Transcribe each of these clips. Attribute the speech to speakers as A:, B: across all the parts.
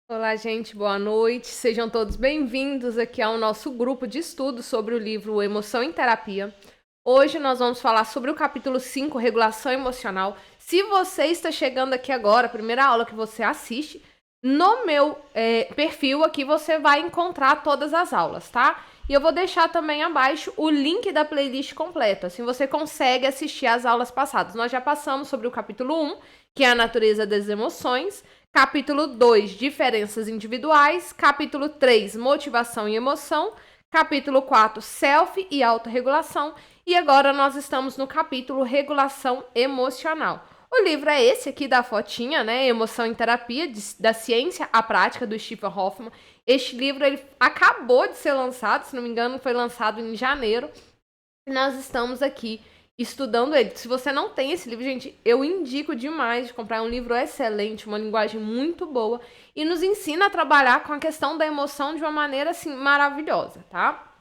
A: Olá, gente, boa noite. Sejam todos bem-vindos aqui ao nosso grupo de estudo sobre o livro Emoção em Terapia. Hoje nós vamos falar sobre o capítulo 5, Regulação Emocional. Se você está chegando aqui agora, a primeira aula que você assiste, no meu perfil aqui você vai encontrar todas as aulas, tá? E eu vou deixar também abaixo o link da playlist completa, assim você consegue assistir as aulas passadas. Nós já passamos sobre o capítulo 1, que é a natureza das emoções, capítulo 2, diferenças individuais, capítulo 3, motivação e emoção, capítulo 4, self e autorregulação, e agora nós estamos no capítulo regulação emocional. O livro é esse aqui da fotinha, né? Emoção em Terapia, da Ciência à Prática, do Stephen Hoffman. Este livro ele acabou de ser lançado, se não me engano, foi lançado em janeiro. E nós estamos aqui estudando ele. Se você não tem esse livro, gente, eu indico demais de comprar. É um livro excelente, uma linguagem muito boa e nos ensina a trabalhar com a questão da emoção de uma maneira, assim, maravilhosa, tá?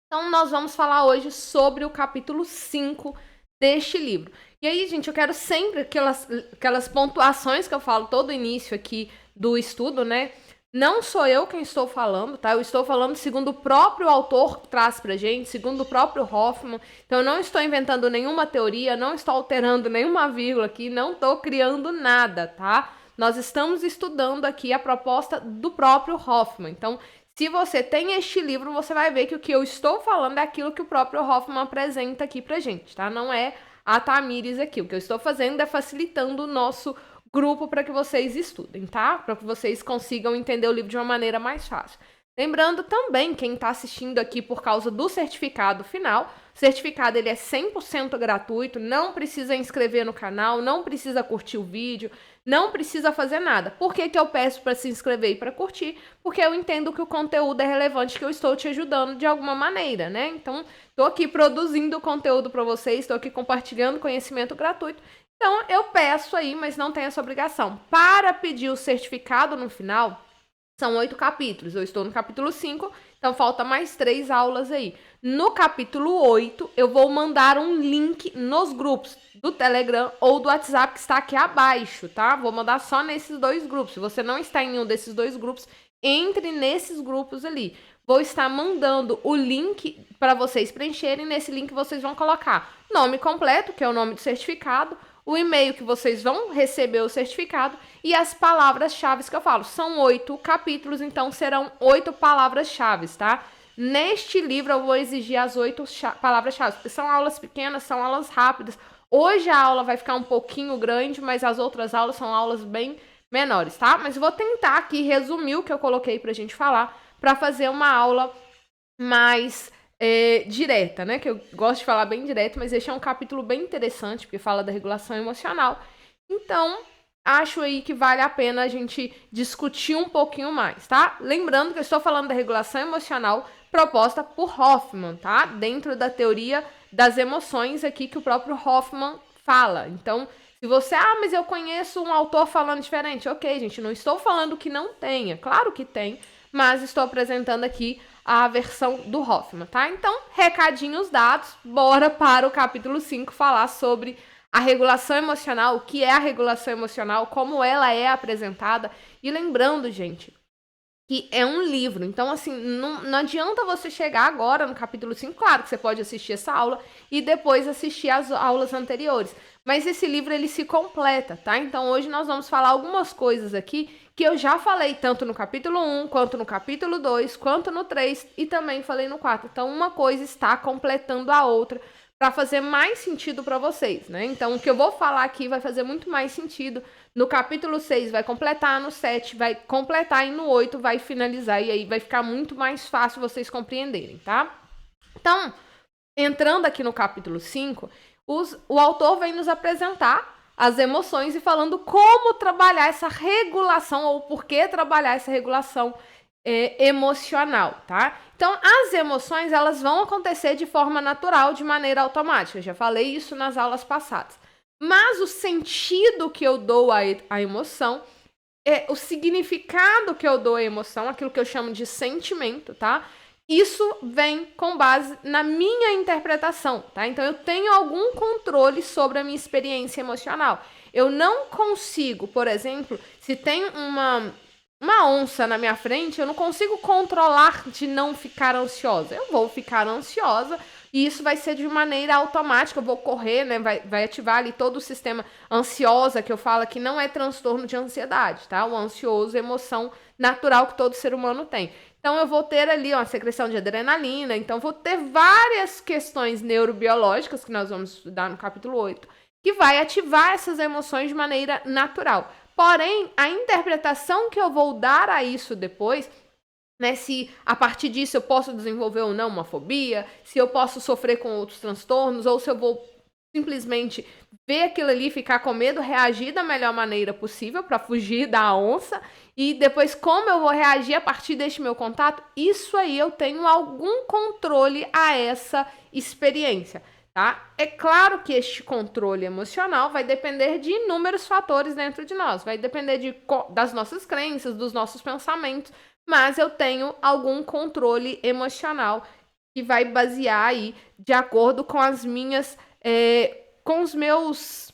A: Então, nós vamos falar hoje sobre o capítulo 5 deste livro. E aí, gente, eu quero sempre aquelas pontuações que eu falo todo início aqui do estudo, né? Não sou eu quem estou falando, tá? Eu estou falando segundo o próprio autor que traz pra gente, segundo o próprio Hoffman. Então, eu não estou inventando nenhuma teoria, não estou alterando nenhuma vírgula aqui, não estou criando nada, tá? Nós estamos estudando aqui a proposta do próprio Hoffman. Então, se você tem este livro, você vai ver que o que eu estou falando é aquilo que o próprio Hoffman apresenta aqui pra gente, tá? Não é a Tamires aqui. O que eu estou fazendo é facilitando o nosso grupo para que vocês estudem, tá? Para que vocês consigam entender o livro de uma maneira mais fácil. Lembrando também, quem está assistindo aqui por causa do certificado final, o certificado ele é 100% gratuito, não precisa inscrever no canal, não precisa curtir o vídeo, não precisa fazer nada. Por que eu peço para se inscrever e para curtir? Porque eu entendo que o conteúdo é relevante, que eu estou te ajudando de alguma maneira, né? Então, estou aqui produzindo conteúdo para vocês, estou aqui compartilhando conhecimento gratuito. Então, eu peço aí, mas não tem essa obrigação. Para pedir o certificado no final, são 8 capítulos. Eu estou no capítulo 5, então falta mais 3 aulas aí. No capítulo 8, eu vou mandar um link nos grupos do Telegram ou do WhatsApp que está aqui abaixo, tá? Vou mandar só nesses dois grupos. Se você não está em nenhum desses dois grupos, entre nesses grupos ali. Vou estar mandando o link para vocês preencherem. Nesse link vocês vão colocar nome completo, que é o nome do certificado, o e-mail que vocês vão receber o certificado e as palavras-chave que eu falo. São 8 capítulos, então serão 8 palavras-chave, tá? Neste livro eu vou exigir as 8 palavras-chave, porque são aulas pequenas, são aulas rápidas. Hoje a aula vai ficar um pouquinho grande, mas as outras aulas são aulas bem menores, tá? Mas eu vou tentar aqui resumir o que eu coloquei pra gente falar, para fazer uma aula mais direta, né? Que eu gosto de falar bem direto, mas este é um capítulo bem interessante, porque fala da regulação emocional. Então, acho aí que vale a pena a gente discutir um pouquinho mais, tá? Lembrando que eu estou falando da regulação emocional proposta por Hoffman, tá? Dentro da teoria das emoções aqui que o próprio Hoffman fala. Então, se você, mas eu conheço um autor falando diferente. Ok, gente, não estou falando que não tenha. Claro que tem, mas estou apresentando aqui a versão do Hoffman, tá? Então, recadinhos dados, bora para o capítulo 5 falar sobre a regulação emocional, o que é a regulação emocional, como ela é apresentada. E lembrando, gente, que é um livro. Então, assim, não adianta você chegar agora no capítulo 5. Claro que você pode assistir essa aula e depois assistir as aulas anteriores. Mas esse livro, ele se completa, tá? Então, hoje nós vamos falar algumas coisas aqui que eu já falei tanto no capítulo 1, quanto no capítulo 2, quanto no 3 e também falei no 4. Então, uma coisa está completando a outra para fazer mais sentido para vocês, né? Então, o que eu vou falar aqui vai fazer muito mais sentido no capítulo 6, vai completar no 7, vai completar e no 8 vai finalizar, e aí vai ficar muito mais fácil vocês compreenderem, tá? Então, entrando aqui no capítulo 5, o autor vem nos apresentar as emoções e falando como trabalhar essa regulação, ou por que trabalhar essa regulação emocional, tá? Então, as emoções, elas vão acontecer de forma natural, de maneira automática. Eu já falei isso nas aulas passadas. Mas o sentido que eu dou à emoção, o significado que eu dou à emoção, aquilo que eu chamo de sentimento, tá? Isso vem com base na minha interpretação, tá? Então, eu tenho algum controle sobre a minha experiência emocional. Eu não consigo, por exemplo, se tem uma onça na minha frente, eu não consigo controlar de não ficar ansiosa. Eu vou ficar ansiosa e isso vai ser de maneira automática. Eu vou correr, né? Vai ativar ali todo o sistema ansiosa, que eu falo que não é transtorno de ansiedade, tá? O ansioso é emoção natural que todo ser humano tem. Então, eu vou ter ali uma secreção de adrenalina. Então, vou ter várias questões neurobiológicas, que nós vamos estudar no capítulo 8, que vai ativar essas emoções de maneira natural. Porém, a interpretação que eu vou dar a isso depois, né, se a partir disso eu posso desenvolver ou não uma fobia, se eu posso sofrer com outros transtornos, ou se eu vou simplesmente ver aquilo ali, ficar com medo, reagir da melhor maneira possível para fugir da onça, e depois como eu vou reagir a partir deste meu contato, isso aí eu tenho algum controle a essa experiência. Tá? É claro que este controle emocional vai depender de inúmeros fatores dentro de nós, vai depender das nossas crenças, dos nossos pensamentos, mas eu tenho algum controle emocional que vai basear aí de acordo com as minhas, com os meus,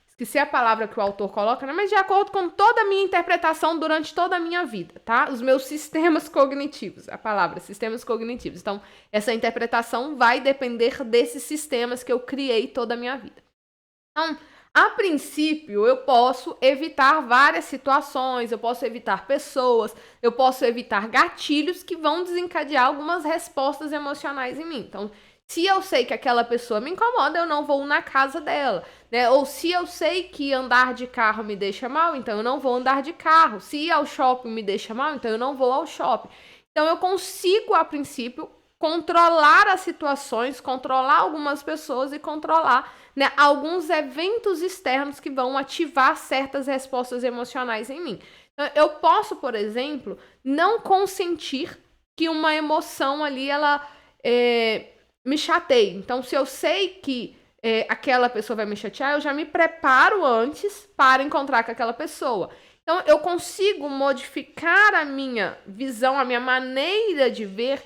A: esqueci a palavra que o autor coloca, né? Mas de acordo com toda a minha interpretação durante toda a minha vida, tá? Os meus sistemas cognitivos, a palavra sistemas cognitivos. Então, essa interpretação vai depender desses sistemas que eu criei toda a minha vida. Então, a princípio, eu posso evitar várias situações, eu posso evitar pessoas, eu posso evitar gatilhos que vão desencadear algumas respostas emocionais em mim. Então, se eu sei que aquela pessoa me incomoda, eu não vou na casa dela, né? Ou se eu sei que andar de carro me deixa mal, então eu não vou andar de carro. Se ir ao shopping me deixa mal, então eu não vou ao shopping. Então eu consigo, a princípio, controlar as situações, controlar algumas pessoas e controlar, né, alguns eventos externos que vão ativar certas respostas emocionais em mim. Então, eu posso, por exemplo, não consentir que uma emoção ali, ela me chateie. Então, se eu sei que aquela pessoa vai me chatear, eu já me preparo antes para encontrar com aquela pessoa. Então, eu consigo modificar a minha visão, a minha maneira de ver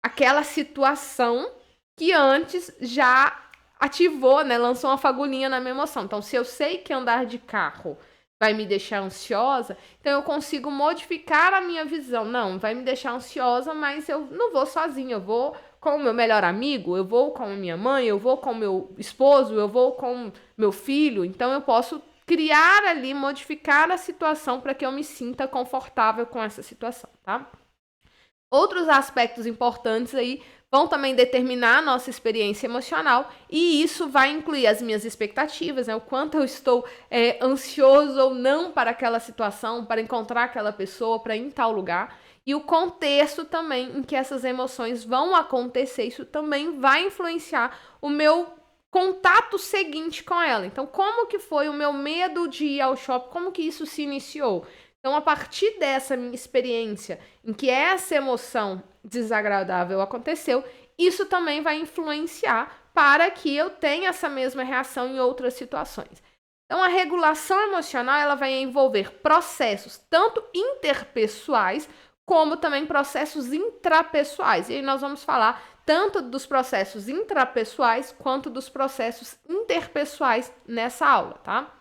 A: aquela situação que antes já ativou, né? Lançou uma fagulhinha na minha emoção. Então, se eu sei que andar de carro vai me deixar ansiosa, então eu consigo modificar a minha visão. Não, vai me deixar ansiosa, mas eu não vou sozinha, eu vou com o meu melhor amigo, eu vou com a minha mãe, eu vou com o meu esposo, eu vou com meu filho. Então, eu posso criar ali, modificar a situação para que eu me sinta confortável com essa situação, tá? Outros aspectos importantes aí vão também determinar a nossa experiência emocional e isso vai incluir as minhas expectativas, né? O quanto eu estou ansioso ou não para aquela situação, para encontrar aquela pessoa, para ir em tal lugar. E o contexto também em que essas emoções vão acontecer, isso também vai influenciar o meu contato seguinte com ela. Então, como que foi o meu medo de ir ao shopping? Como que isso se iniciou? Então, a partir dessa minha experiência, em que essa emoção desagradável aconteceu, isso também vai influenciar para que eu tenha essa mesma reação em outras situações. Então, a regulação emocional ela vai envolver processos tanto interpessoais como também processos intrapessoais. E aí nós vamos falar tanto dos processos intrapessoais quanto dos processos interpessoais nessa aula, tá?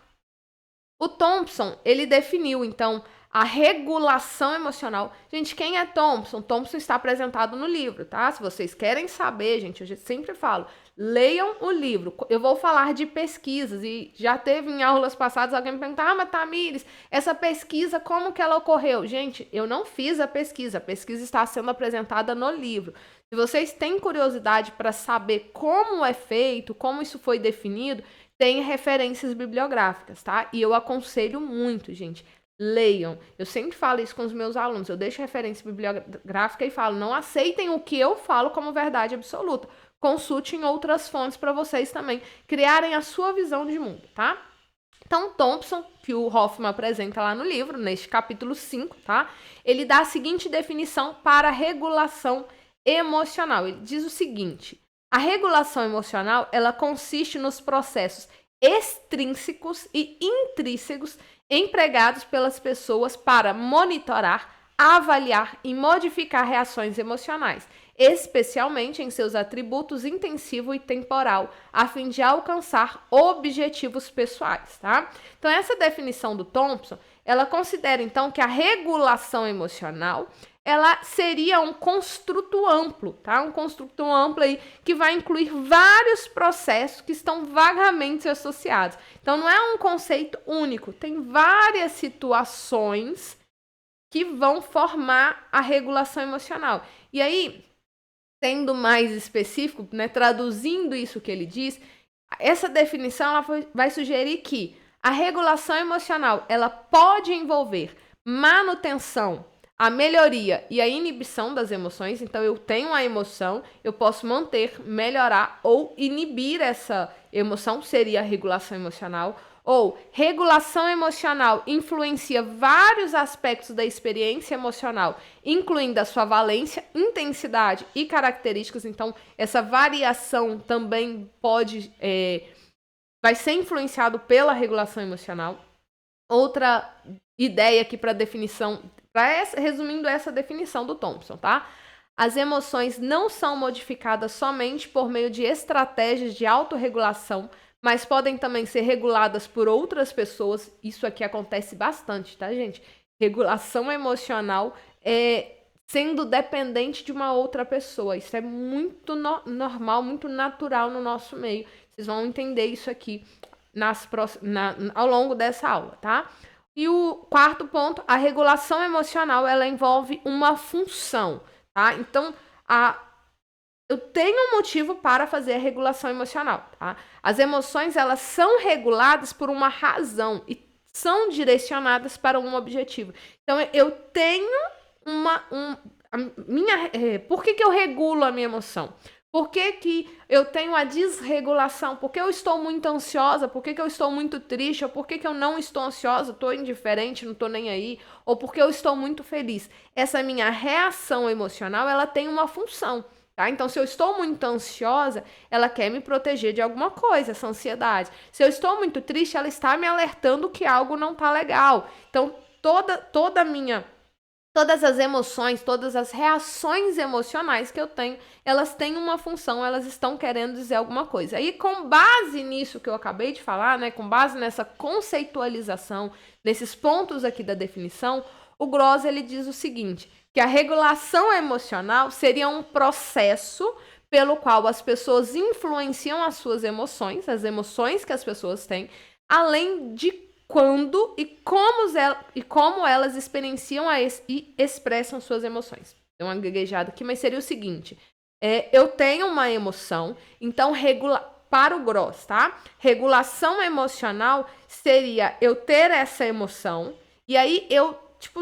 A: O Thompson, ele definiu, então, a regulação emocional. Gente, quem é Thompson? Thompson está apresentado no livro, tá? Se vocês querem saber, gente, eu sempre falo, leiam o livro. Eu vou falar de pesquisas e já teve em aulas passadas alguém me perguntar, mas Tamires, essa pesquisa, como que ela ocorreu? Gente, eu não fiz a pesquisa está sendo apresentada no livro. Se vocês têm curiosidade para saber como é feito, como isso foi definido, tem referências bibliográficas, tá? E eu aconselho muito, gente, leiam. Eu sempre falo isso com os meus alunos, eu deixo referência bibliográfica e falo, não aceitem o que eu falo como verdade absoluta. Consultem outras fontes para vocês também criarem a sua visão de mundo, tá? Então, Thompson, que o Hoffman apresenta lá no livro, neste capítulo 5, tá? Ele dá a seguinte definição para a regulação emocional. Ele diz o seguinte: a regulação emocional, ela consiste nos processos extrínsecos e intrínsecos empregados pelas pessoas para monitorar, avaliar e modificar reações emocionais, especialmente em seus atributos intensivo e temporal, a fim de alcançar objetivos pessoais, tá? Então, essa definição do Thompson, ela considera, então, que a regulação emocional ela seria um construto amplo, tá? Um construto amplo aí que vai incluir vários processos que estão vagamente associados. Então, não é um conceito único, tem várias situações que vão formar a regulação emocional. E aí, sendo mais específico, né, traduzindo isso que ele diz, essa definição ela vai sugerir que a regulação emocional ela pode envolver manutenção, a melhoria e a inibição das emoções. Então, eu tenho a emoção, eu posso manter, melhorar ou inibir essa emoção, seria a regulação emocional. Ou regulação emocional influencia vários aspectos da experiência emocional, incluindo a sua valência, intensidade e características. Então, essa variação também vai ser influenciado pela regulação emocional. Outra ideia aqui para definição, resumindo essa definição do Thompson, tá? As emoções não são modificadas somente por meio de estratégias de autorregulação, mas podem também ser reguladas por outras pessoas. Isso aqui acontece bastante, tá, gente? Regulação emocional sendo dependente de uma outra pessoa. Isso é muito normal, muito natural no nosso meio. Vocês vão entender isso aqui ao longo dessa aula, tá? E o quarto ponto, a regulação emocional, ela envolve uma função, tá? Então, eu tenho um motivo para fazer a regulação emocional, tá? As emoções, elas são reguladas por uma razão e são direcionadas para um objetivo. Então, eu tenho por que eu regulo a minha emoção? Por que eu tenho a desregulação? Por que eu estou muito ansiosa? Por que eu estou muito triste? Ou por que eu não estou ansiosa? Estou indiferente, não estou nem aí? Ou por que eu estou muito feliz? Essa minha reação emocional, ela tem uma função. Tá? Então, se eu estou muito ansiosa, ela quer me proteger de alguma coisa, essa ansiedade. Se eu estou muito triste, ela está me alertando que algo não está legal. Então, todas as emoções, todas as reações emocionais que eu tenho, elas têm uma função, elas estão querendo dizer alguma coisa. Aí, com base nisso que eu acabei de falar, né, com base nessa conceitualização, nesses pontos aqui da definição, o Gross ele diz o seguinte, que a regulação emocional seria um processo pelo qual as pessoas influenciam as suas emoções, as emoções que as pessoas têm, além de quando e como elas experienciam e expressam suas emoções. Tem uma gaguejada aqui, mas seria o seguinte, eu tenho uma emoção, então para o Gross, tá? Regulação emocional seria eu ter essa emoção, e aí eu,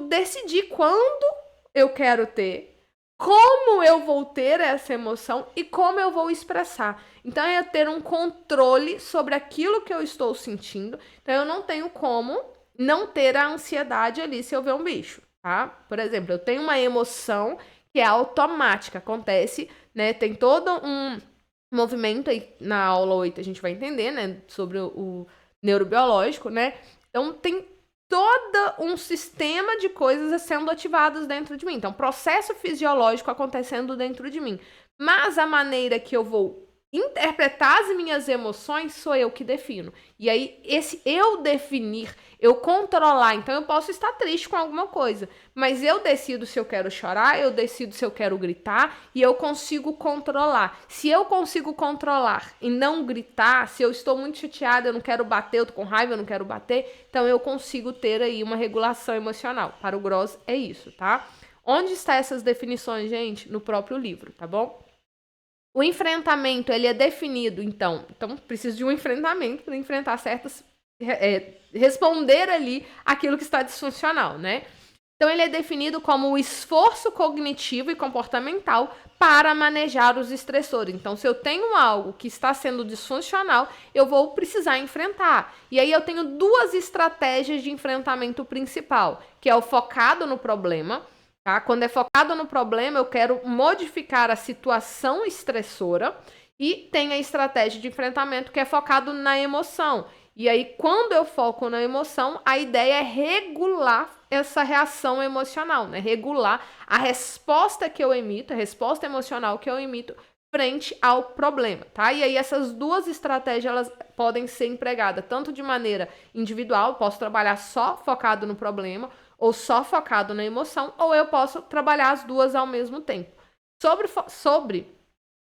A: decidir quando eu quero ter, como eu vou ter essa emoção e como eu vou expressar. Então, é ter um controle sobre aquilo que eu estou sentindo. Então, eu não tenho como não ter a ansiedade ali se eu ver um bicho, tá? Por exemplo, eu tenho uma emoção que é automática, acontece, né? Tem todo um movimento aí, na aula 8 a gente vai entender, né? Sobre o neurobiológico, né? Então, tem todo um sistema de coisas sendo ativadas dentro de mim. Então, processo fisiológico acontecendo dentro de mim. Mas a maneira que eu vou interpretar as minhas emoções sou eu que defino. E aí, esse eu definir, eu controlar. Então, eu posso estar triste com alguma coisa, mas eu decido se eu quero chorar, eu decido se eu quero gritar e eu consigo controlar. Se eu consigo controlar e não gritar, se eu estou muito chateada, eu não quero bater, eu tô com raiva, eu não quero bater, então eu consigo ter aí uma regulação emocional. Para o Gross é isso, tá? Onde estão essas definições, gente? No próprio livro, tá bom? O enfrentamento, ele é definido, então precisa de um enfrentamento para enfrentar responder ali aquilo que está disfuncional, né? Então, ele é definido como o esforço cognitivo e comportamental para manejar os estressores. Então, se eu tenho algo que está sendo disfuncional, eu vou precisar enfrentar. E aí, eu tenho duas estratégias de enfrentamento principal, que é o focado no problema. Tá? Quando é focado no problema, eu quero modificar a situação estressora e tem a estratégia de enfrentamento que é focado na emoção. E aí, quando eu foco na emoção, a ideia é regular essa reação emocional, né? Regular a resposta que eu emito, a resposta emocional que eu emito frente ao problema, tá? E aí essas duas estratégias, elas podem ser empregadas tanto de maneira individual, posso trabalhar só focado no problema, ou só focado na emoção, ou eu posso trabalhar as duas ao mesmo tempo. Sobre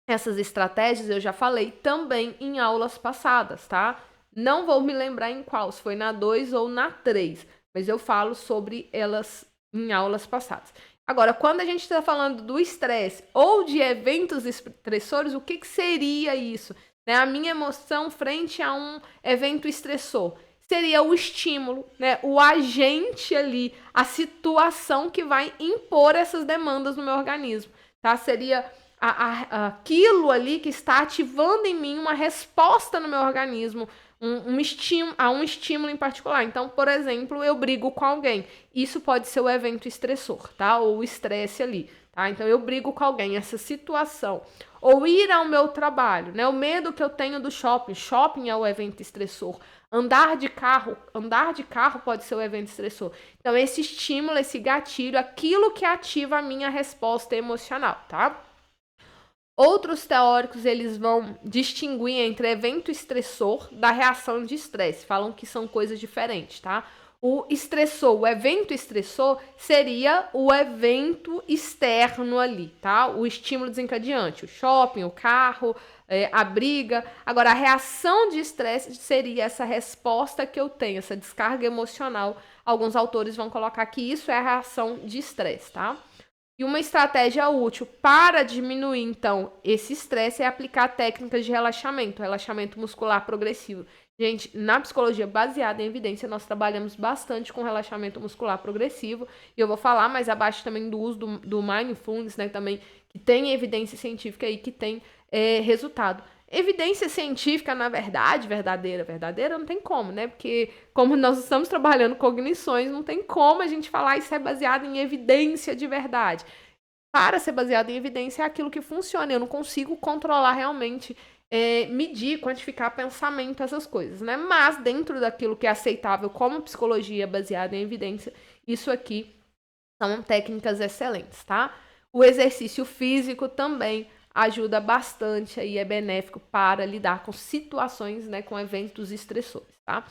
A: essas estratégias, eu já falei também em aulas passadas, tá? Não vou me lembrar em qual, se foi na 2 ou na 3, mas eu falo sobre elas em aulas passadas. Agora, quando a gente está falando do estresse ou de eventos estressores, o que seria isso? Né? A minha emoção frente a um evento estressor seria o estímulo, né? O agente ali, a situação que vai impor essas demandas no meu organismo, tá? Seria aquilo ali que está ativando em mim uma resposta no meu organismo, um estímulo em particular. Então, por exemplo, eu brigo com alguém. Isso pode ser o evento estressor, tá? Ou o estresse ali, tá? Então, eu brigo com alguém, essa situação. Ou ir ao meu trabalho, né? O medo que eu tenho do shopping. Shopping é o evento estressor. Andar de carro pode ser o evento estressor. Então, esse estímulo, esse gatilho, aquilo que ativa a minha resposta emocional, tá? Outros teóricos, eles vão distinguir entre evento estressor da reação de estresse. Falam que são coisas diferentes, tá? O evento estressor seria o evento externo ali, tá? O estímulo desencadeante, o shopping, o carro, a briga. Agora, a reação de estresse seria essa resposta que eu tenho, essa descarga emocional. Alguns autores vão colocar que isso é a reação de estresse, tá? E uma estratégia útil para diminuir, então, esse estresse é aplicar técnicas de relaxamento muscular progressivo. Gente, na psicologia baseada em evidência, nós trabalhamos bastante com relaxamento muscular progressivo. E eu vou falar mais abaixo também do uso do mindfulness, né, também, que tem evidência científica aí, que tem resultado. Evidência científica, na verdade, verdadeira, não tem como, né? Porque como nós estamos trabalhando cognições, não tem como a gente falar isso é baseado em evidência de verdade. Para ser baseado em evidência é aquilo que funciona. Eu não consigo controlar realmente, medir, quantificar pensamento, essas coisas, né? Mas dentro daquilo que é aceitável como psicologia baseada em evidência, isso aqui são técnicas excelentes, tá? O exercício físico também ajuda bastante e é benéfico para lidar com situações, né, com eventos estressores, tá?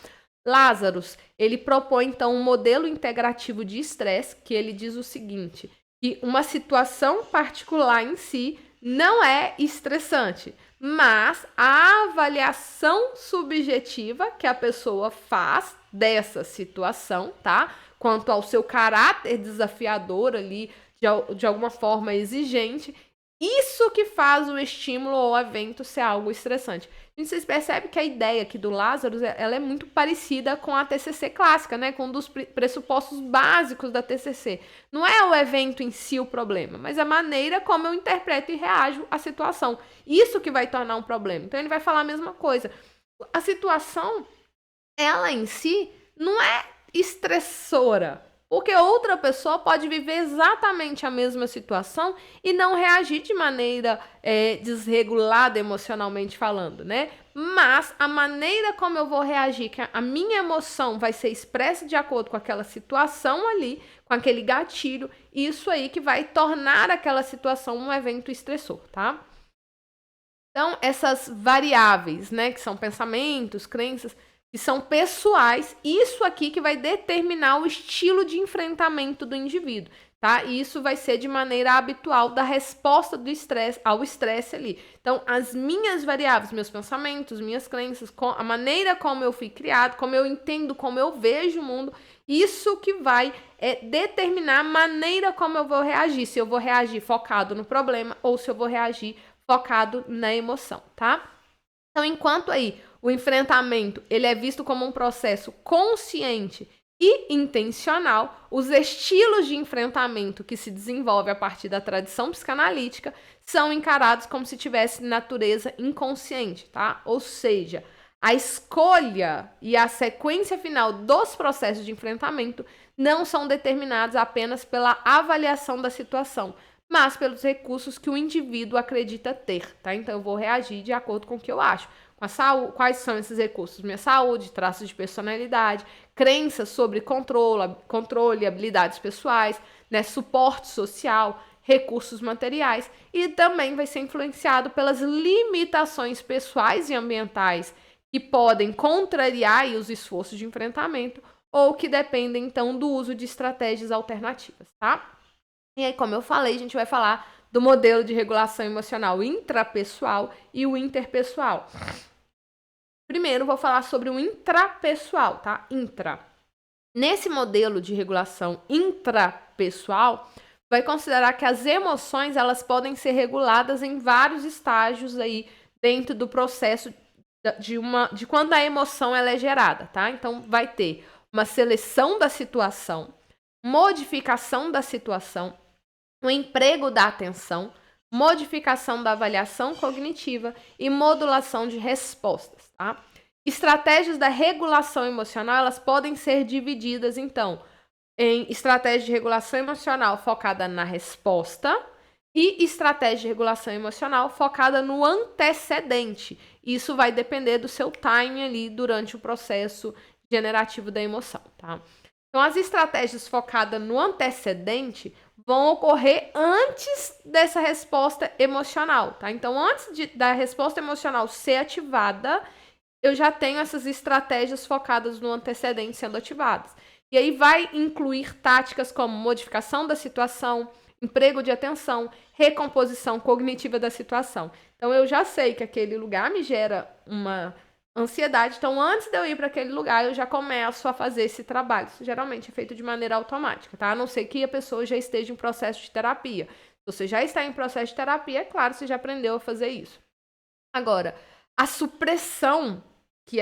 A: Lazarus, ele propõe, então, um modelo integrativo de estresse, que ele diz o seguinte, que uma situação particular em si não é estressante, mas a avaliação subjetiva que a pessoa faz dessa situação, tá? Quanto ao seu caráter desafiador ali, de alguma forma exigente, isso que faz o estímulo ou o evento ser algo estressante. Vocês percebem que a ideia aqui do Lazarus, ela é muito parecida com a TCC clássica, né? Com um dos pressupostos básicos da TCC. Não é o evento em si o problema, mas a maneira como eu interpreto e reajo à situação. Isso que vai tornar um problema. Então, ele vai falar a mesma coisa. A situação, ela em si, não é estressora. Porque outra pessoa pode viver exatamente a mesma situação e não reagir de maneira desregulada emocionalmente falando, né? Mas a maneira como eu vou reagir, que a minha emoção vai ser expressa de acordo com aquela situação ali, com aquele gatilho, isso aí que vai tornar aquela situação um evento estressor, tá? Então, essas variáveis, né, que são pensamentos, crenças, que são pessoais, isso aqui que vai determinar o estilo de enfrentamento do indivíduo, tá? E isso vai ser de maneira habitual da resposta do estresse ao estresse ali. Então, as minhas variáveis, meus pensamentos, minhas crenças, a maneira como eu fui criado, como eu entendo, como eu vejo o mundo, isso que vai determinar a maneira como eu vou reagir, se eu vou reagir focado no problema ou se eu vou reagir focado na emoção, tá? Então, enquanto aí o enfrentamento ele é visto como um processo consciente e intencional, os estilos de enfrentamento que se desenvolve a partir da tradição psicanalítica são encarados como se tivesse natureza inconsciente, tá? Ou seja, a escolha e a sequência final dos processos de enfrentamento não são determinados apenas pela avaliação da situação, mas pelos recursos que o indivíduo acredita ter, tá? Então, eu vou reagir de acordo com o que eu acho. Quais são esses recursos? Minha saúde, traços de personalidade, crenças sobre controle, habilidades pessoais, né, suporte social. recursos materiais, e também vai ser influenciado pelas limitações pessoais e ambientais que podem contrariar os esforços de enfrentamento ou que dependem, então, do uso de estratégias alternativas, tá? E aí, como eu falei, a gente vai falar do modelo de regulação emocional intrapessoal e o interpessoal. Primeiro, vou falar sobre o intrapessoal, tá? Nesse modelo de regulação intrapessoal, vai considerar que as emoções elas podem ser reguladas em vários estágios aí dentro do processo de quando a emoção ela é gerada, tá? Então, vai ter uma seleção da situação, modificação da situação, o emprego da atenção, modificação da avaliação cognitiva e modulação de respostas, tá? Estratégias da regulação emocional, elas podem ser divididas, então, em estratégia de regulação emocional focada na resposta e estratégia de regulação emocional focada no antecedente. Isso vai depender do seu timing ali durante o processo generativo da emoção, tá? Então, as estratégias focadas no antecedente vão ocorrer antes dessa resposta emocional, tá? Então, antes da resposta emocional ser ativada, eu já tenho essas estratégias focadas no antecedente sendo ativadas. E aí vai incluir táticas como modificação da situação, emprego de atenção, recomposição cognitiva da situação. Então, eu já sei que aquele lugar me gera uma ansiedade. Então, antes de eu ir para aquele lugar, eu já começo a fazer esse trabalho. Isso geralmente é feito de maneira automática, tá? A não ser que a pessoa já esteja em processo de terapia. Se você já está em processo de terapia, é claro, você já aprendeu a fazer isso. Agora, a supressão, que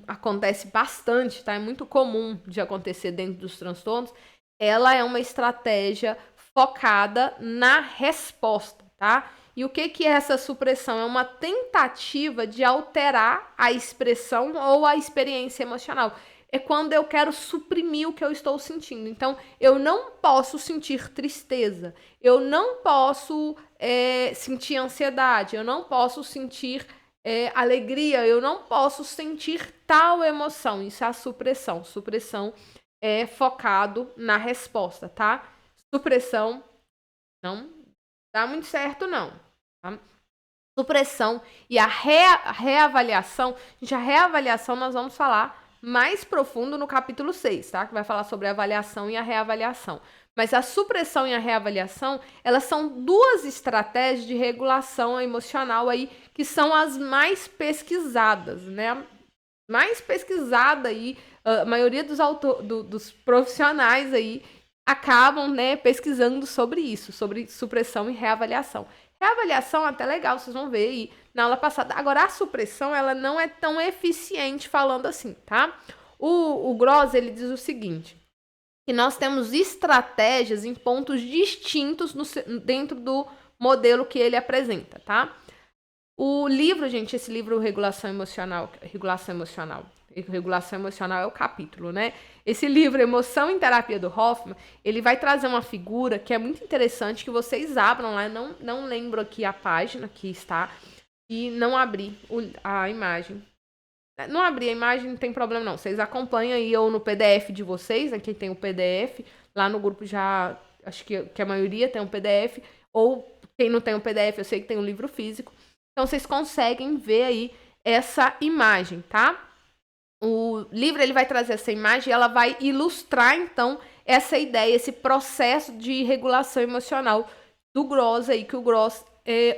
A: acontece bastante, tá? É muito comum de acontecer dentro dos transtornos, ela é uma estratégia focada na resposta, tá? E o que é essa supressão? É uma tentativa de alterar a expressão ou a experiência emocional. É quando eu quero suprimir o que eu estou sentindo. Então, eu não posso sentir tristeza, eu não posso sentir ansiedade, eu não posso sentir alegria, eu não posso sentir tal emoção. Isso é a supressão. Supressão é focado na resposta, tá? Supressão não dá muito certo, não. Tá? Supressão e a reavaliação. Gente, a reavaliação nós vamos falar mais profundo no capítulo 6, tá? Que vai falar sobre a avaliação e a reavaliação. Mas a supressão e a reavaliação, elas são duas estratégias de regulação emocional aí, que são as mais pesquisadas, né? Mais pesquisada aí, a maioria dos profissionais aí acabam, né, pesquisando sobre isso, sobre supressão e reavaliação. Reavaliação é até legal, vocês vão ver aí na aula passada. Agora, a supressão, ela não é tão eficiente falando assim, tá? O Gross, ele diz o seguinte, que nós temos estratégias em pontos distintos dentro do modelo que ele apresenta, tá? O livro, gente, esse livro Regulação Emocional é o capítulo, né? Esse livro, Emoção em Terapia do Hoffman, ele vai trazer uma figura que é muito interessante, que vocês abram lá, não lembro aqui a página que está, e não abri a imagem. Não abri a imagem, não tem problema não, vocês acompanham aí ou no PDF de vocês, aqui tem o PDF, lá no grupo já, acho que a maioria tem um PDF, ou quem não tem um PDF, eu sei que tem um livro físico, então vocês conseguem ver aí essa imagem, tá? O livro ele vai trazer essa imagem e ela vai ilustrar, então, essa ideia, esse processo de regulação emocional do Gross aí, que o Gross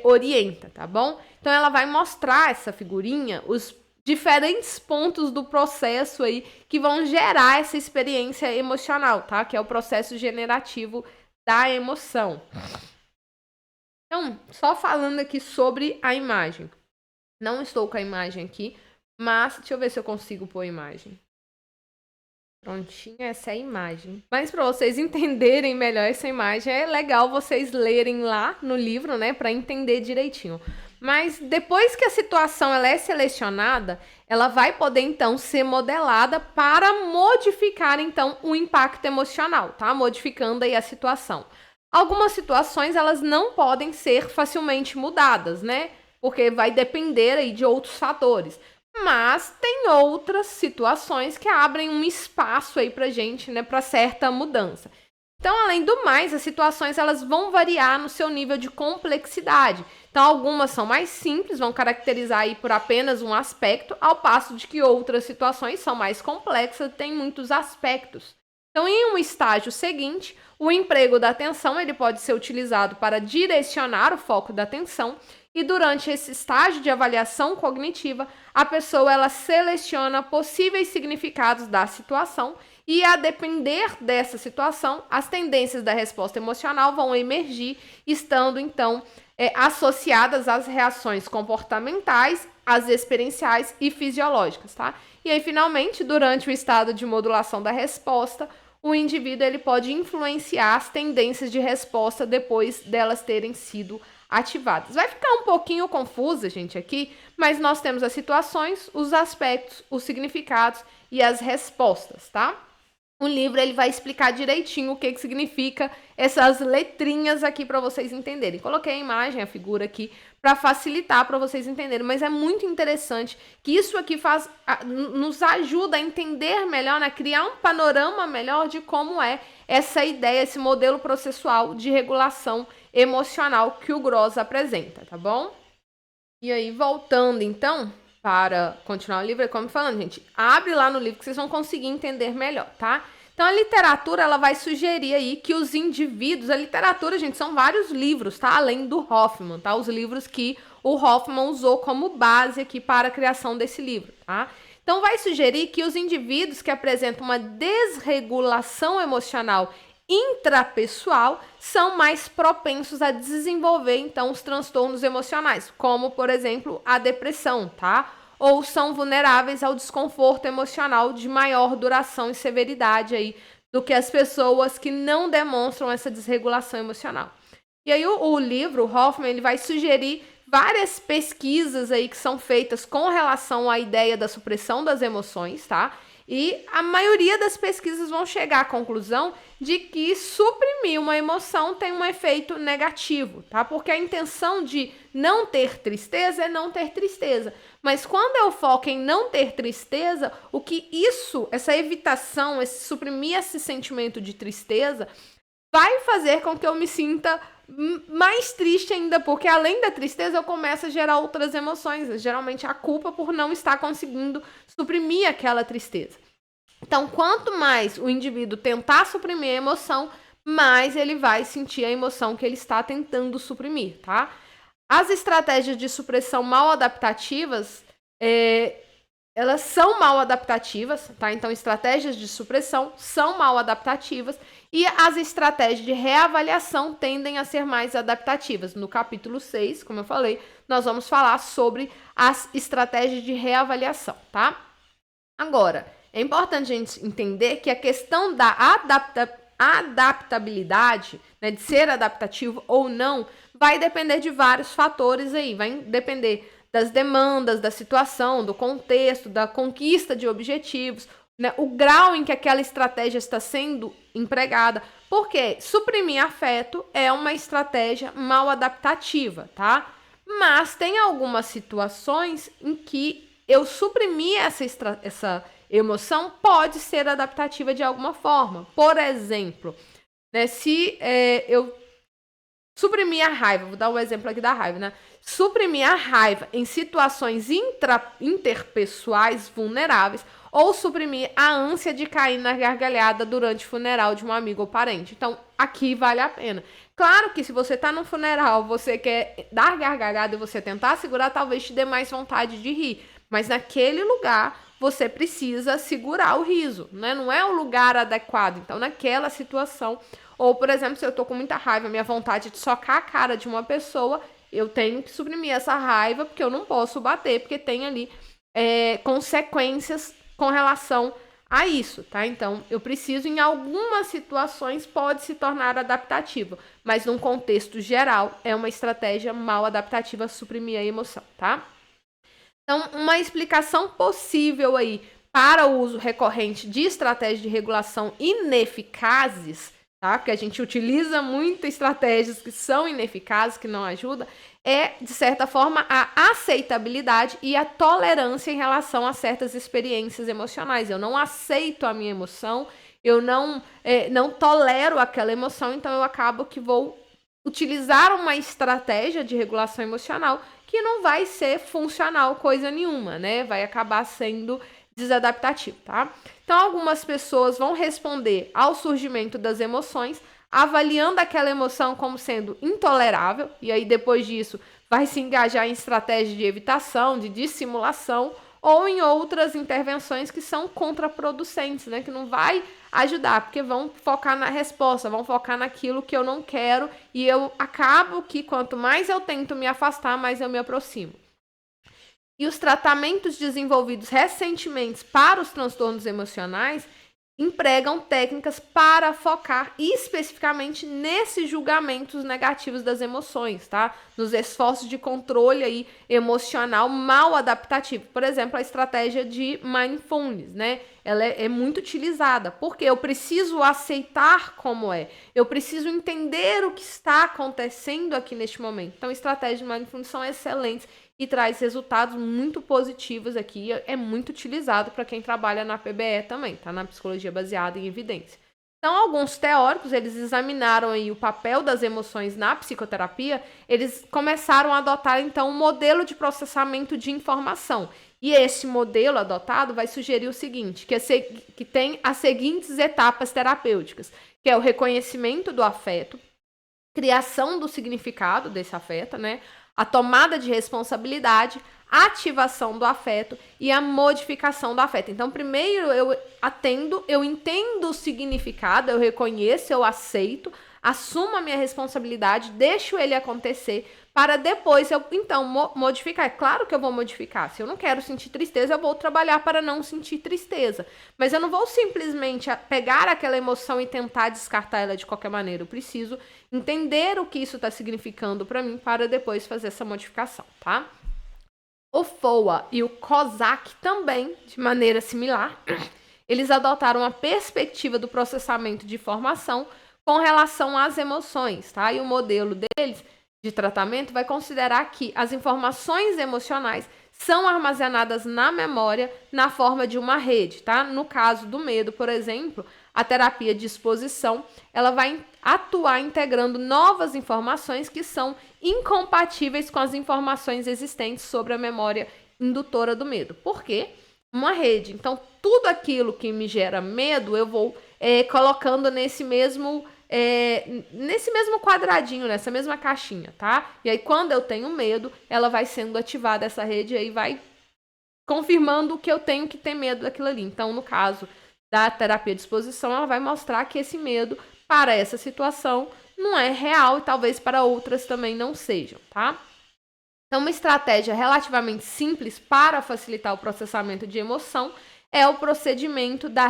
A: orienta, tá bom? Então, ela vai mostrar essa figurinha, os diferentes pontos do processo aí que vão gerar essa experiência emocional, tá? Que é o processo generativo da emoção. Então, só falando aqui sobre a imagem. Não estou com a imagem aqui, mas deixa eu ver se eu consigo pôr a imagem. Prontinho, essa é a imagem. Mas para vocês entenderem melhor essa imagem, é legal vocês lerem lá no livro, né, para entender direitinho. Mas depois que a situação ela é selecionada, ela vai poder então ser modelada para modificar então o impacto emocional, tá? Modificando aí a situação. Algumas situações elas não podem ser facilmente mudadas, né? Porque vai depender aí de outros fatores. Mas tem outras situações que abrem um espaço aí pra gente, né, para certa mudança. Então, além do mais, as situações elas vão variar no seu nível de complexidade. Então, algumas são mais simples, vão caracterizar aí por apenas um aspecto, ao passo de que outras situações são mais complexas, têm muitos aspectos. Então, em um estágio seguinte, o emprego da atenção ele pode ser utilizado para direcionar o foco da atenção e durante esse estágio de avaliação cognitiva, a pessoa ela seleciona possíveis significados da situação e, a depender dessa situação, as tendências da resposta emocional vão emergir, estando, então, associadas às reações comportamentais, às experienciais e fisiológicas, tá? E aí, finalmente, durante o estado de modulação da resposta, o indivíduo ele pode influenciar as tendências de resposta depois delas terem sido ativadas. Vai ficar um pouquinho confusa, gente, aqui, mas nós temos as situações, os aspectos, os significados e as respostas, tá? O livro ele vai explicar direitinho o que significa essas letrinhas aqui para vocês entenderem. Coloquei a imagem, a figura aqui, para facilitar para vocês entenderem, mas é muito interessante que isso aqui nos ajuda a entender melhor, né? Criar um panorama melhor de como é essa ideia, esse modelo processual de regulação emocional que o Gross apresenta, tá bom? E aí, voltando então, para continuar o livro, como falando, gente, abre lá no livro que vocês vão conseguir entender melhor, tá? Então, a literatura, ela vai sugerir aí que os indivíduos... A literatura, gente, são vários livros, tá? Além do Hoffman, tá? Os livros que o Hoffman usou como base aqui para a criação desse livro, tá? Então, vai sugerir que os indivíduos que apresentam uma desregulação emocional intrapessoal são mais propensos a desenvolver, então, os transtornos emocionais, como, por exemplo, a depressão, tá? Ou são vulneráveis ao desconforto emocional de maior duração e severidade aí do que as pessoas que não demonstram essa desregulação emocional. E aí o livro, o Hoffman, ele vai sugerir várias pesquisas aí que são feitas com relação à ideia da supressão das emoções, tá? E a maioria das pesquisas vão chegar à conclusão de que suprimir uma emoção tem um efeito negativo, tá? Porque a intenção de não ter tristeza é não ter tristeza. Mas quando eu foco em não ter tristeza, o que essa evitação, esse suprimir esse sentimento de tristeza, vai fazer com que eu me sinta mais triste ainda, porque além da tristeza eu começo a gerar outras emoções, geralmente a culpa por não estar conseguindo suprimir aquela tristeza. Então, quanto mais o indivíduo tentar suprimir a emoção, mais ele vai sentir a emoção que ele está tentando suprimir, tá? As estratégias de supressão mal adaptativas, elas são mal adaptativas, tá? Então, estratégias de supressão são mal adaptativas e as estratégias de reavaliação tendem a ser mais adaptativas. No capítulo 6, como eu falei, nós vamos falar sobre as estratégias de reavaliação, tá? Agora, é importante a gente entender que a questão da adaptabilidade, né, de ser adaptativo ou não, vai depender de vários fatores aí, vai depender das demandas, da situação, do contexto, da conquista de objetivos, né, o grau em que aquela estratégia está sendo empregada, porque suprimir afeto é uma estratégia mal adaptativa, tá? Mas tem algumas situações em que eu suprimir essa emoção pode ser adaptativa de alguma forma. Por exemplo, né, se eu suprimir a raiva, vou dar um exemplo aqui da raiva, né? Suprimir a raiva em situações interpessoais vulneráveis ou suprimir a ânsia de cair na gargalhada durante o funeral de um amigo ou parente. Então, aqui vale a pena. Claro que se você tá num funeral, você quer dar gargalhada e você tentar segurar, talvez te dê mais vontade de rir. Mas naquele lugar, você precisa segurar o riso, né? Não é o lugar adequado. Então, naquela situação, ou, por exemplo, se eu tô com muita raiva, minha vontade de socar a cara de uma pessoa, eu tenho que suprimir essa raiva, porque eu não posso bater, porque tem ali consequências com relação a isso, tá? Então, eu preciso, em algumas situações, pode se tornar adaptativo, mas num contexto geral, é uma estratégia mal adaptativa suprimir a emoção, tá? Então, uma explicação possível aí para o uso recorrente de estratégias de regulação ineficazes, tá? Porque a gente utiliza muito estratégias que são ineficazes, que não ajudam, é, de certa forma, a aceitabilidade e a tolerância em relação a certas experiências emocionais. Eu não aceito a minha emoção, eu não tolero aquela emoção, então eu acabo que vou utilizar uma estratégia de regulação emocional que não vai ser funcional coisa nenhuma, né? Vai acabar sendo desadaptativo, tá? Então, algumas pessoas vão responder ao surgimento das emoções, avaliando aquela emoção como sendo intolerável, e aí depois disso vai se engajar em estratégia de evitação, de dissimulação, ou em outras intervenções que são contraproducentes, né? Que não vai ajudar, porque vão focar na resposta, vão focar naquilo que eu não quero, e eu acabo que quanto mais eu tento me afastar, mais eu me aproximo. E os tratamentos desenvolvidos recentemente para os transtornos emocionais empregam técnicas para focar especificamente nesses julgamentos negativos das emoções, tá? Nos esforços de controle aí emocional mal adaptativo. Por exemplo, a estratégia de mindfulness, né? Ela é muito utilizada, porque eu preciso aceitar como é. Eu preciso entender o que está acontecendo aqui neste momento. Então, estratégias de mindfulness são excelentes e traz resultados muito positivos aqui. É muito utilizado para quem trabalha na PBE também, tá? Na psicologia baseada em evidência. Então, alguns teóricos, eles examinaram aí o papel das emoções na psicoterapia, eles começaram a adotar, então, um modelo de processamento de informação. E esse modelo adotado vai sugerir o seguinte, que tem as seguintes etapas terapêuticas, que é o reconhecimento do afeto, criação do significado desse afeto, né? A tomada de responsabilidade, a ativação do afeto e a modificação do afeto. Então, primeiro eu entendo o significado, eu reconheço, eu aceito, assumo a minha responsabilidade, deixo ele acontecer, para depois eu, então, modificar. É claro que eu vou modificar. Se eu não quero sentir tristeza, eu vou trabalhar para não sentir tristeza. Mas eu não vou simplesmente pegar aquela emoção e tentar descartar ela de qualquer maneira. Eu preciso entender o que isso está significando para mim para depois fazer essa modificação, tá? O FOA e o COSAC também, de maneira similar, eles adotaram a perspectiva do processamento de informação com relação às emoções, tá? E o modelo deles de tratamento vai considerar que as informações emocionais são armazenadas na memória na forma de uma rede, tá? No caso do medo, por exemplo, a terapia de exposição, ela vai atuar integrando novas informações que são incompatíveis com as informações existentes sobre a memória indutora do medo. Por quê? Uma rede. Então, tudo aquilo que me gera medo, eu vou colocando nesse mesmo quadradinho, nessa mesma caixinha, tá? E aí, quando eu tenho medo, ela vai sendo ativada, essa rede aí vai confirmando que eu tenho que ter medo daquilo ali. Então, no caso da terapia de exposição, ela vai mostrar que esse medo, para essa situação, não é real e talvez para outras também não sejam, tá? Então, uma estratégia relativamente simples para facilitar o processamento de emoção é o procedimento da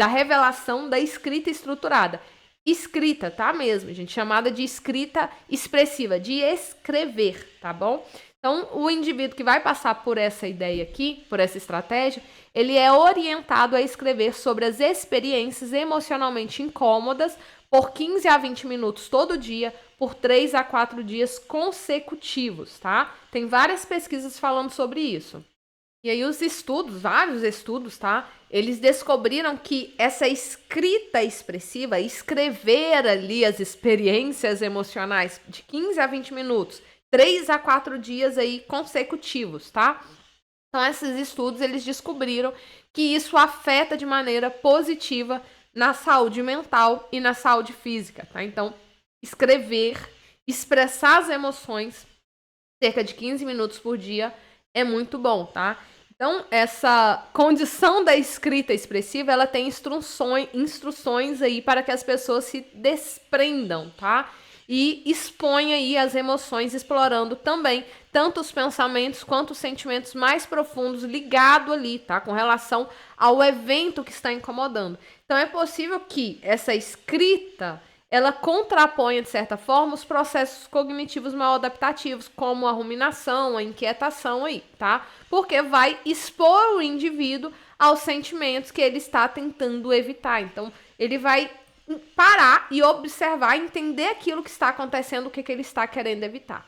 A: revelação da escrita estruturada. Escrita, tá mesmo, gente? Chamada de escrita expressiva, de escrever, tá bom? Então, o indivíduo que vai passar por essa ideia aqui, por essa estratégia, ele é orientado a escrever sobre as experiências emocionalmente incômodas por 15 a 20 minutos todo dia, por 3 a 4 dias consecutivos, tá? Tem várias pesquisas falando sobre isso. E aí vários estudos, tá? Eles descobriram que essa escrita expressiva, escrever ali as experiências emocionais de 15 a 20 minutos, 3 a 4 dias aí consecutivos, tá? Então, esses estudos, eles descobriram que isso afeta de maneira positiva na saúde mental e na saúde física, tá? Então, escrever, expressar as emoções, cerca de 15 minutos por dia, é muito bom, tá? Então, essa condição da escrita expressiva, ela tem instruções aí para que as pessoas se desprendam, tá? E expõem aí as emoções, explorando também tanto os pensamentos quanto os sentimentos mais profundos ligados ali, tá? Com relação ao evento que está incomodando. Então, é possível que essa escrita, ela contraponha, de certa forma, os processos cognitivos mal adaptativos, como a ruminação, a inquietação aí, tá? Porque vai expor o indivíduo aos sentimentos que ele está tentando evitar. Então, ele vai parar e observar, entender aquilo que está acontecendo, o que ele está querendo evitar.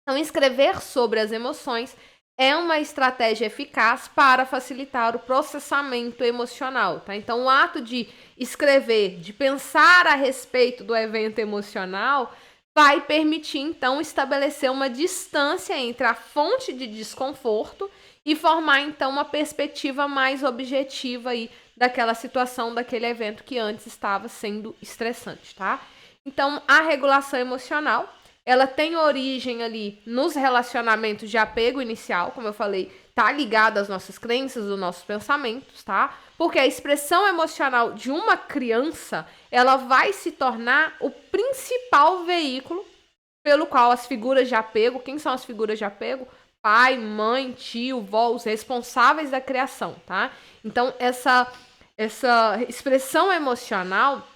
A: Então, escrever sobre as emoções é uma estratégia eficaz para facilitar o processamento emocional, tá? Então, o ato de escrever, de pensar a respeito do evento emocional, vai permitir, então, estabelecer uma distância entre a fonte de desconforto e formar, então, uma perspectiva mais objetiva aí daquela situação, daquele evento que antes estava sendo estressante, tá? Então, a regulação emocional, ela tem origem ali nos relacionamentos de apego inicial, como eu falei, tá ligada às nossas crenças, aos nossos pensamentos, tá? Porque a expressão emocional de uma criança, ela vai se tornar o principal veículo pelo qual as figuras de apego, quem são as figuras de apego? Pai, mãe, tio, vó, os responsáveis da criação, tá? Então, essa expressão emocional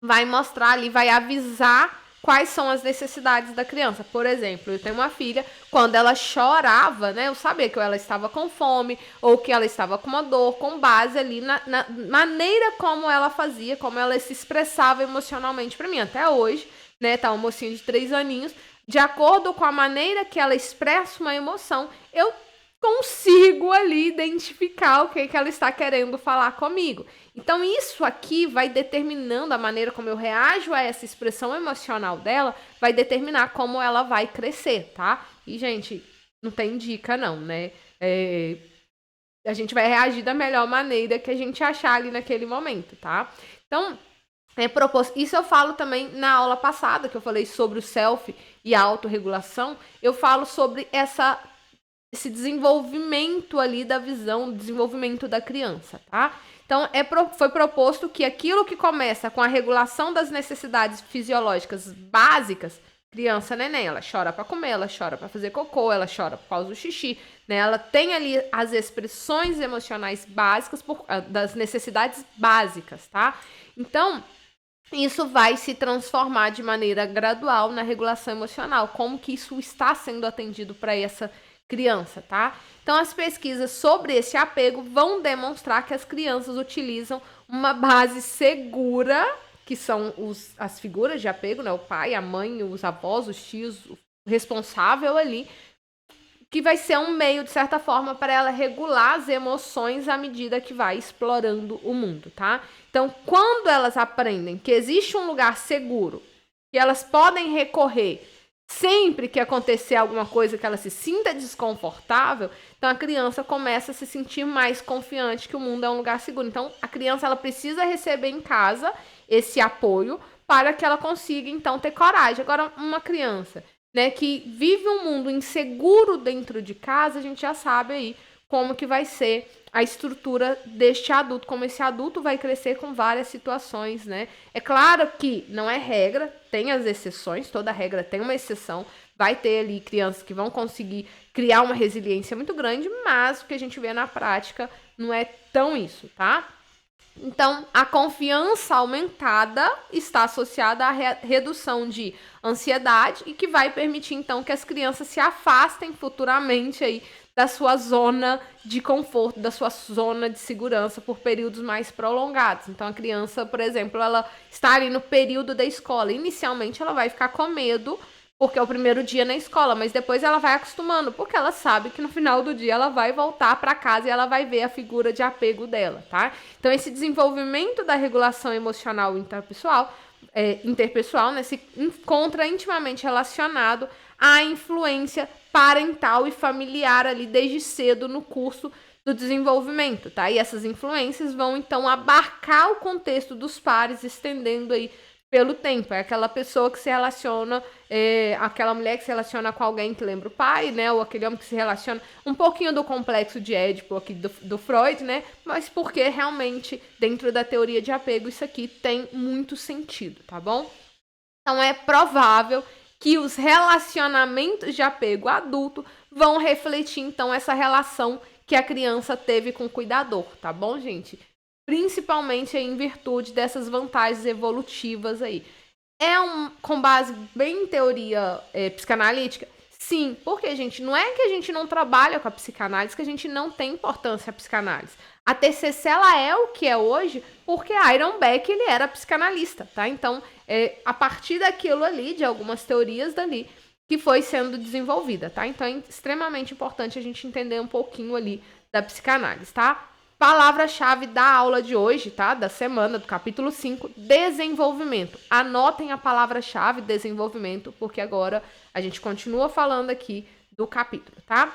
A: vai mostrar ali, vai avisar quais são as necessidades da criança. Por exemplo, eu tenho uma filha, quando ela chorava, né, eu sabia que ela estava com fome ou que ela estava com uma dor, com base ali na maneira como ela fazia, como ela se expressava emocionalmente para mim. Até hoje, né, tá uma mocinha de 3 aninhos, de acordo com a maneira que ela expressa uma emoção, eu consigo ali identificar o que ela está querendo falar comigo. Então, isso aqui vai determinando a maneira como eu reajo a essa expressão emocional dela, vai determinar como ela vai crescer, tá? E, gente, não tem dica não, né? A gente vai reagir da melhor maneira que a gente achar ali naquele momento, tá? Então, isso eu falo também na aula passada, que eu falei sobre o self e a autorregulação, eu falo sobre esse desenvolvimento ali da visão, desenvolvimento da criança, tá? Então, foi proposto que aquilo que começa com a regulação das necessidades fisiológicas básicas, criança neném, ela chora para comer, ela chora para fazer cocô, ela chora por causa do xixi, né? Ela tem ali as expressões emocionais básicas das necessidades básicas, tá? Então, isso vai se transformar de maneira gradual na regulação emocional. Como que isso está sendo atendido para essa criança, tá? Então, as pesquisas sobre esse apego vão demonstrar que as crianças utilizam uma base segura, que são as figuras de apego, né? O pai, a mãe, os avós, os tios, o responsável ali, que vai ser um meio, de certa forma, para ela regular as emoções à medida que vai explorando o mundo, tá? Então, quando elas aprendem que existe um lugar seguro, que elas podem recorrer sempre que acontecer alguma coisa que ela se sinta desconfortável, então a criança começa a se sentir mais confiante que o mundo é um lugar seguro. Então, a criança ela precisa receber em casa esse apoio para que ela consiga, então, ter coragem. Agora, uma criança, né, que vive um mundo inseguro dentro de casa, a gente já sabe aí como que vai ser a estrutura deste adulto, como esse adulto vai crescer com várias situações, né? É claro que não é regra, tem as exceções, toda regra tem uma exceção, vai ter ali crianças que vão conseguir criar uma resiliência muito grande, mas o que a gente vê na prática não é tão isso, tá? Então, a confiança aumentada está associada à redução de ansiedade e que vai permitir, então, que as crianças se afastem futuramente aí da sua zona de conforto, da sua zona de segurança por períodos mais prolongados. Então, a criança, por exemplo, ela está ali no período da escola. Inicialmente, ela vai ficar com medo, porque é o primeiro dia na escola, mas depois ela vai acostumando, porque ela sabe que no final do dia ela vai voltar para casa e ela vai ver a figura de apego dela, tá? Então, esse desenvolvimento da regulação emocional interpessoal, né, se encontra intimamente relacionado à influência parental e familiar ali desde cedo no curso do desenvolvimento, tá? E essas influências vão, então, abarcar o contexto dos pares, estendendo aí pelo tempo. É aquela pessoa que se relaciona, aquela mulher que se relaciona com alguém que lembra o pai, né? Ou aquele homem que se relaciona, um pouquinho do complexo de Édipo aqui do Freud, né? Mas porque realmente, dentro da teoria de apego, isso aqui tem muito sentido, tá bom? Então, é provável que os relacionamentos de apego adulto vão refletir, então, essa relação que a criança teve com o cuidador, tá bom, gente? Principalmente em virtude dessas vantagens evolutivas aí. Com base bem em teoria psicanalítica? Sim, porque, gente, não é que a gente não trabalha com a psicanálise, que a gente não tem importância a psicanálise. A TCC, ela é o que é hoje porque Aaron Beck, ele era psicanalista, tá? Então, a partir daquilo ali, de algumas teorias dali, que foi sendo desenvolvida, tá? Então, é extremamente importante a gente entender um pouquinho ali da psicanálise, tá? Palavra-chave da aula de hoje, tá? Da semana, do capítulo 5, desenvolvimento. Anotem a palavra-chave desenvolvimento, porque agora a gente continua falando aqui do capítulo, tá?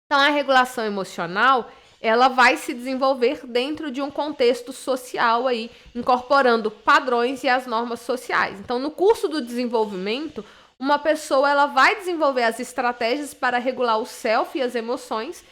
A: Então, a regulação emocional, ela vai se desenvolver dentro de um contexto social aí, incorporando padrões e as normas sociais. Então, no curso do desenvolvimento, uma pessoa ela vai desenvolver as estratégias para regular o self e as emoções.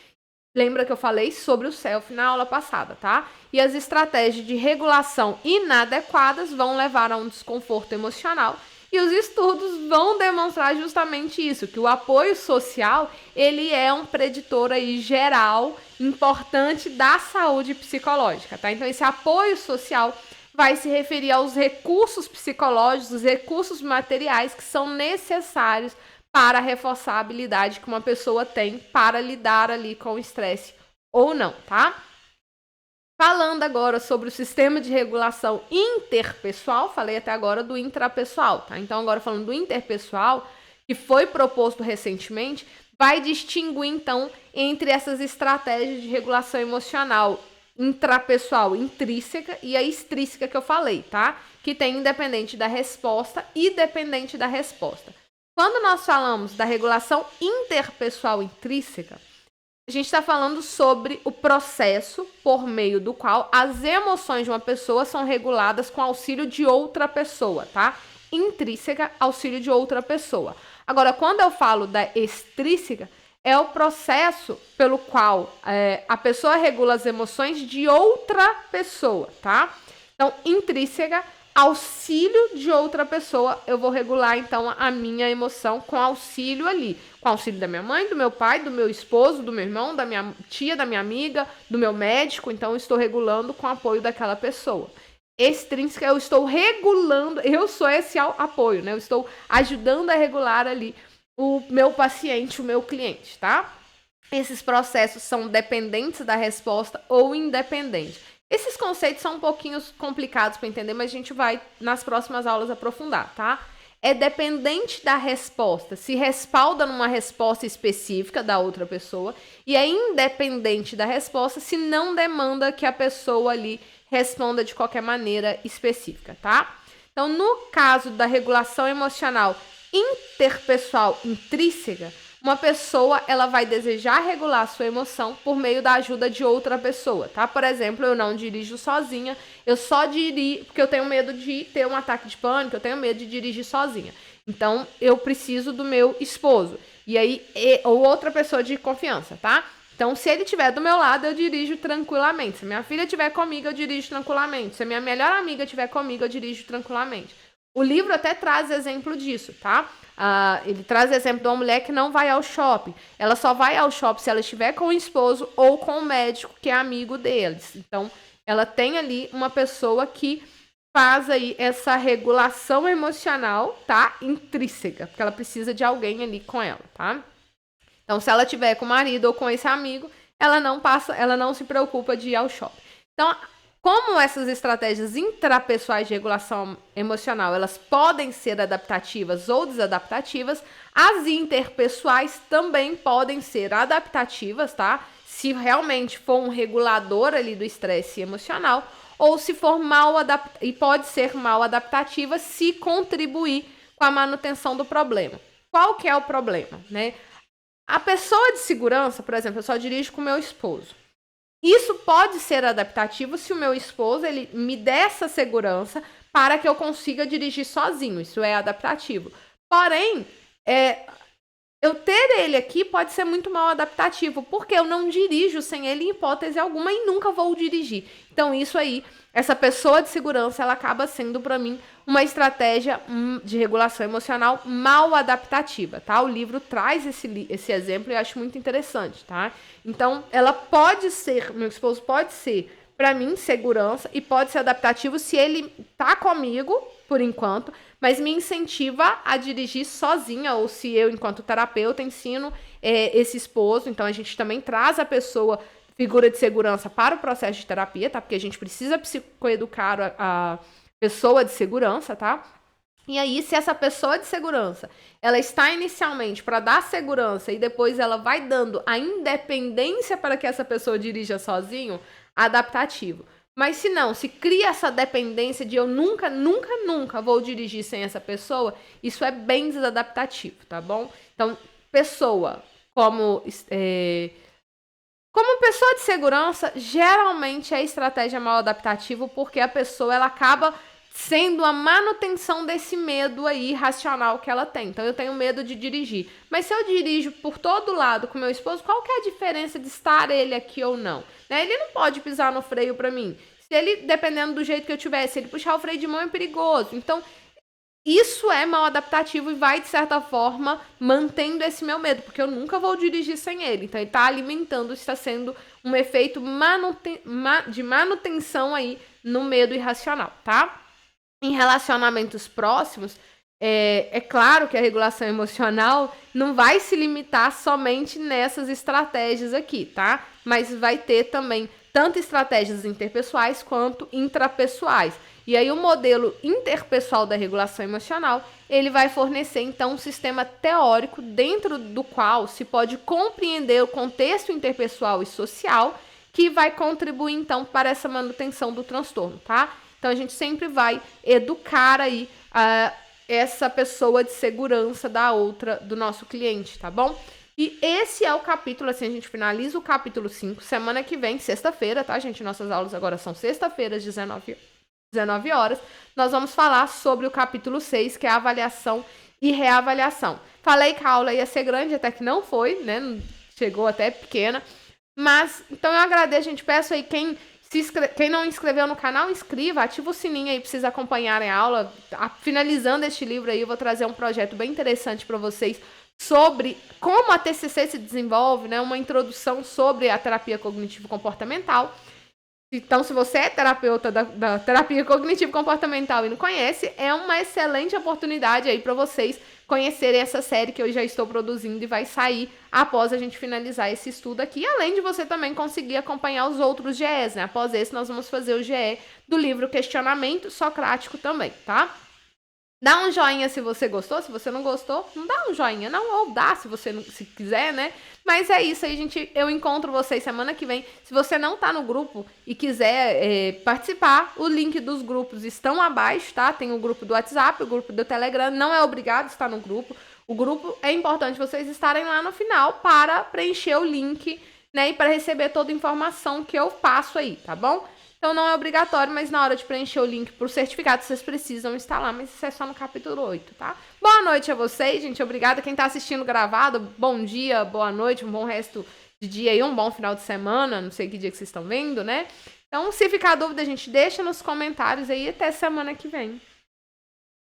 A: Lembra que eu falei sobre o self na aula passada, tá? E as estratégias de regulação inadequadas vão levar a um desconforto emocional. E os estudos vão demonstrar justamente isso, que o apoio social, ele é um preditor aí geral, importante da saúde psicológica, tá? Então, esse apoio social vai se referir aos recursos psicológicos, os recursos materiais que são necessários para reforçar a habilidade que uma pessoa tem para lidar ali com o estresse ou não, tá? Falando agora sobre o sistema de regulação interpessoal, falei até agora do intrapessoal, tá? Então, agora falando do interpessoal, que foi proposto recentemente, vai distinguir, então, entre essas estratégias de regulação emocional intrapessoal intrínseca e a extrínseca que eu falei, tá? Que tem independente da resposta e dependente da resposta. Quando nós falamos da regulação interpessoal intrínseca, a gente está falando sobre o processo por meio do qual as emoções de uma pessoa são reguladas com auxílio de outra pessoa, tá? Intrínseca, auxílio de outra pessoa. Agora, quando eu falo da extrínseca, é o processo pelo qual a pessoa regula as emoções de outra pessoa, tá? Então, intrínseca, auxílio de outra pessoa, eu vou regular, então, a minha emoção com auxílio ali. Com auxílio da minha mãe, do meu pai, do meu esposo, do meu irmão, da minha tia, da minha amiga, do meu médico. Então, eu estou regulando com o apoio daquela pessoa. Extrínseca, eu estou regulando, eu sou esse apoio, né? Eu estou ajudando a regular ali o meu paciente, o meu cliente, tá? Esses processos são dependentes da resposta ou independentes. Esses conceitos são um pouquinho complicados para entender, mas a gente vai, nas próximas aulas, aprofundar, tá? É dependente da resposta, se respalda numa resposta específica da outra pessoa, e é independente da resposta se não demanda que a pessoa ali responda de qualquer maneira específica, tá? Então, no caso da regulação emocional interpessoal intrínseca, uma pessoa ela vai desejar regular a sua emoção por meio da ajuda de outra pessoa, tá? Por exemplo, eu não dirijo sozinha, eu só dirijo porque eu tenho medo de ter um ataque de pânico, eu tenho medo de dirigir sozinha. Então, eu preciso do meu esposo. E aí, ou outra pessoa de confiança, tá? Então, se ele estiver do meu lado, eu dirijo tranquilamente. Se minha filha estiver comigo, eu dirijo tranquilamente. Se a minha melhor amiga estiver comigo, eu dirijo tranquilamente. O livro até traz exemplo disso, tá? Ele traz exemplo de uma mulher que não vai ao shopping. Ela só vai ao shopping se ela estiver com o esposo ou com o médico, que é amigo deles. Então, ela tem ali uma pessoa que faz aí essa regulação emocional, tá? Intrínseca, porque ela precisa de alguém ali com ela, tá? Então, se ela tiver com o marido ou com esse amigo, ela não se preocupa de ir ao shopping. Então, como essas estratégias intrapessoais de regulação emocional, elas podem ser adaptativas ou desadaptativas, as interpessoais também podem ser adaptativas, tá? Se realmente for um regulador ali do estresse emocional, ou se for e pode ser mal adaptativa se contribuir com a manutenção do problema. Qual que é o problema, né? A pessoa de segurança, por exemplo, eu só dirijo com meu esposo. Isso pode ser adaptativo se o meu esposo ele me der essa segurança para que eu consiga dirigir sozinho. Isso é adaptativo. Porém, eu ter ele aqui pode ser muito mal adaptativo, porque eu não dirijo sem ele em hipótese alguma e nunca vou dirigir. Então, isso aí, essa pessoa de segurança, ela acaba sendo, para mim, uma estratégia de regulação emocional mal adaptativa, tá? O livro traz esse exemplo e eu acho muito interessante, tá? Então, ela pode ser, meu esposo pode ser, para mim, segurança e pode ser adaptativo se ele tá comigo, por enquanto, mas me incentiva a dirigir sozinha, ou se eu, enquanto terapeuta, ensino esse esposo. Então, a gente também traz a pessoa, figura de segurança, para o processo de terapia, tá? Porque a gente precisa psicoeducar a pessoa de segurança, tá? E aí, se essa pessoa de segurança, ela está inicialmente para dar segurança e depois ela vai dando a independência para que essa pessoa dirija sozinho, adaptativo. Mas se não, se cria essa dependência de eu nunca, nunca, nunca vou dirigir sem essa pessoa, isso é bem desadaptativo, tá bom? Então, pessoa como pessoa de segurança, geralmente é estratégia mal adaptativa, porque a pessoa ela acaba sendo a manutenção desse medo aí irracional que ela tem. Então, eu tenho medo de dirigir. Mas se eu dirijo por todo lado com meu esposo, qual que é a diferença de estar ele aqui ou não? Né? Ele não pode pisar no freio para mim. Se ele, dependendo do jeito que eu tiver, se ele puxar o freio de mão é perigoso. Então, isso é mal adaptativo e vai, de certa forma, mantendo esse meu medo, porque eu nunca vou dirigir sem ele. Então, ele está alimentando, está sendo um efeito de manutenção aí no medo irracional, tá? Em relacionamentos próximos, é claro que a regulação emocional não vai se limitar somente nessas estratégias aqui, tá? Mas vai ter também tanto estratégias interpessoais quanto intrapessoais. E aí o modelo interpessoal da regulação emocional, ele vai fornecer então um sistema teórico dentro do qual se pode compreender o contexto interpessoal e social que vai contribuir então para essa manutenção do transtorno, tá? Então a gente sempre vai educar aí essa pessoa de segurança do nosso cliente, tá bom? E esse é o capítulo, assim, a gente finaliza o capítulo 5, semana que vem, sexta-feira, tá, gente? Nossas aulas agora são sexta-feiras, 19 horas. Nós vamos falar sobre o capítulo 6, que é a avaliação e reavaliação. Falei que a aula ia ser grande, até que não foi, né? Chegou até pequena. Mas, então eu agradeço, gente. Peço aí quem não inscreveu no canal, inscreva, ativa o sininho aí pra vocês acompanharem a aula. Finalizando este livro aí, eu vou trazer um projeto bem interessante para vocês sobre como a TCC se desenvolve, né? Uma introdução sobre a terapia cognitivo-comportamental. Então, se você é terapeuta da terapia cognitivo-comportamental e não conhece, é uma excelente oportunidade aí para vocês conhecerem essa série que eu já estou produzindo e vai sair após a gente finalizar esse estudo aqui, além de você também conseguir acompanhar os outros GEs, né? Após esse, nós vamos fazer o GE do livro Questionamento Socrático também, tá? Dá um joinha se você gostou, se você não gostou, não dá um joinha não, ou dá se você se quiser, né? Mas é isso aí, gente, eu encontro vocês semana que vem. Se você não tá no grupo e quiser participar, o link dos grupos estão abaixo, tá? Tem o grupo do WhatsApp, o grupo do Telegram, não é obrigado estar no grupo. O grupo é importante vocês estarem lá no final para preencher o link, né? E para receber toda a informação que eu passo aí, tá bom? Então não é obrigatório, mas na hora de preencher o link pro certificado, vocês precisam estar lá, mas isso é só no capítulo 8, tá? Boa noite a vocês, gente, obrigada. Quem tá assistindo gravado, bom dia, boa noite, um bom resto de dia aí, um bom final de semana, não sei que dia que vocês estão vendo, né? Então, se ficar dúvida, gente, deixa nos comentários aí, até semana que vem.